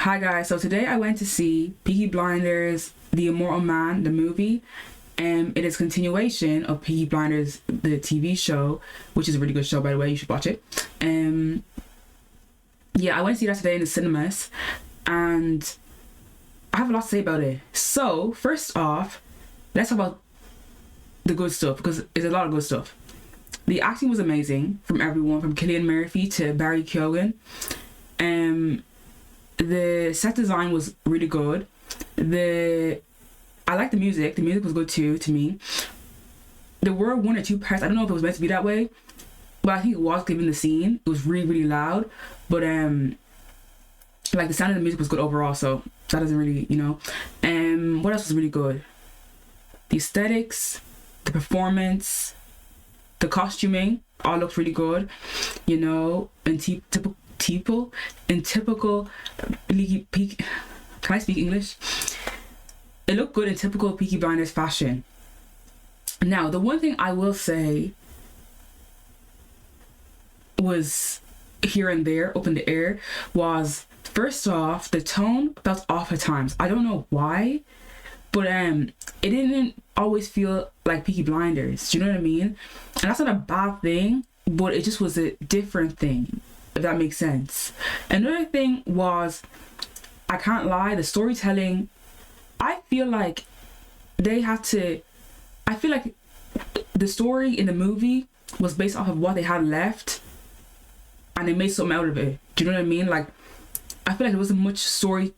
Hi guys, so today I went to see Peaky Blinders, The Immortal Man, the movie. It is continuation of Peaky Blinders, the TV show, which is a really good show, by the way. You should watch it. Yeah, I went to see that today in the cinemas, and I have a lot to say about it. So first off, let's talk about the good stuff, because there's a lot of good stuff. The acting was amazing from everyone, from Cillian Murphy to Barry Keoghan. The set design was really good. I like the music. The music was good too, to me. There were one or two parts, I don't know if it was meant to be that way, but I think it was given the scene. It was really, really loud. But like the sound of the music was good overall, so that doesn't really, what else was really good? The aesthetics, the performance, the costuming all looked really good, in typical Peaky. Can I speak English? It looked good in typical Peaky Blinders fashion. Now, the one thing I will say was here and there, up in the air, was first off, the tone felt off at times. I don't know why, but it didn't always feel like Peaky Blinders. Do you know what I mean? And that's not a bad thing, but it just was a different thing, if that makes sense. Another thing was, I can't lie, the storytelling, I feel like I feel like the story in the movie was based off of what they had left, and they made something out of it. Do you know what I mean? Like, I feel like there wasn't much story,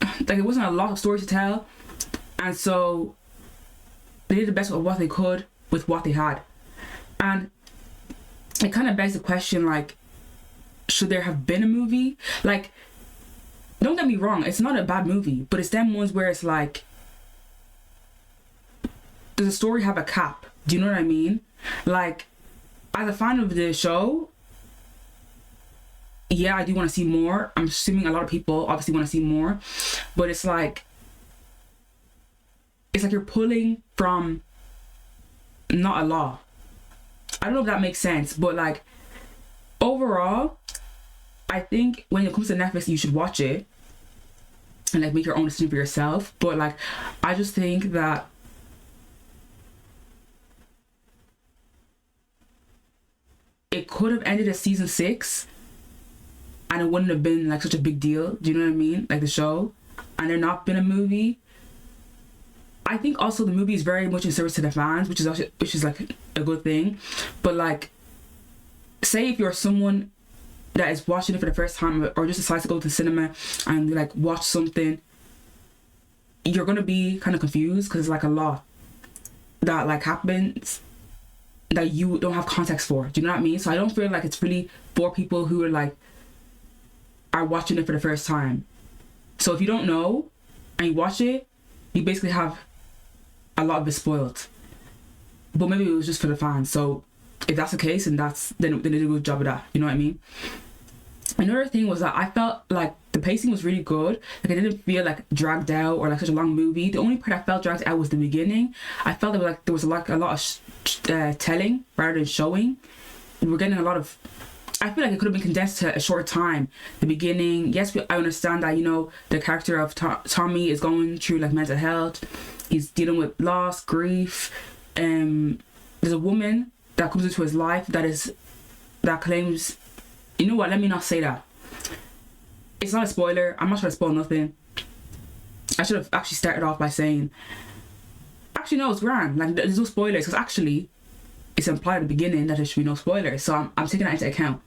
like it wasn't a lot of story to tell, and so they did the best of what they could with what they had. And it kind of begs the question, like, should there have been a movie? Like, don't get me wrong, it's not a bad movie, but it's them ones where it's like, does the story have a cap? Do you know what I mean? Like, as a fan of the show, yeah, I do want to see more. I'm assuming a lot of people obviously want to see more, but it's like you're pulling from not a lot. I don't know if that makes sense, but like, overall, I think when it comes to Netflix, you should watch it and like make your own decision for yourself. But like, I just think that it could have ended at season 6 and it wouldn't have been like such a big deal. Do you know what I mean? Like the show, and there not been a movie. I think also the movie is very much in service to the fans, which is like a good thing. But like, say if you're someone that is watching it for the first time, or just decides to go to the cinema and like watch something, you're gonna be kind of confused, because it's like a lot that like happens that you don't have context for. Do you know what I mean? So I don't feel like it's really for people who are watching it for the first time. So if you don't know and you watch it, you basically have a lot of it spoiled. But maybe it was just for the fans. So if that's the case, then they did a good job of that. You know what I mean? Another thing was that I felt like the pacing was really good. Like, I didn't feel like dragged out or like such a long movie. The only part I felt dragged out was the beginning. I felt there was a lot of telling rather than showing. We were getting a lot of. I feel like it could have been condensed to a short time. The beginning, yes, I understand that the character of Tommy is going through like mental health. He's dealing with loss, grief. There's a woman that comes into his life that claims. You know what? Let me not say that. It's not a spoiler. I'm not trying to spoil nothing. I should have actually started off by saying, actually no, it's grand. Like, there's no spoilers, because actually it's implied at the beginning that there should be no spoilers. So I'm taking that into account.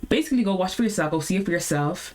Basically, go watch for yourself. Go see it for yourself.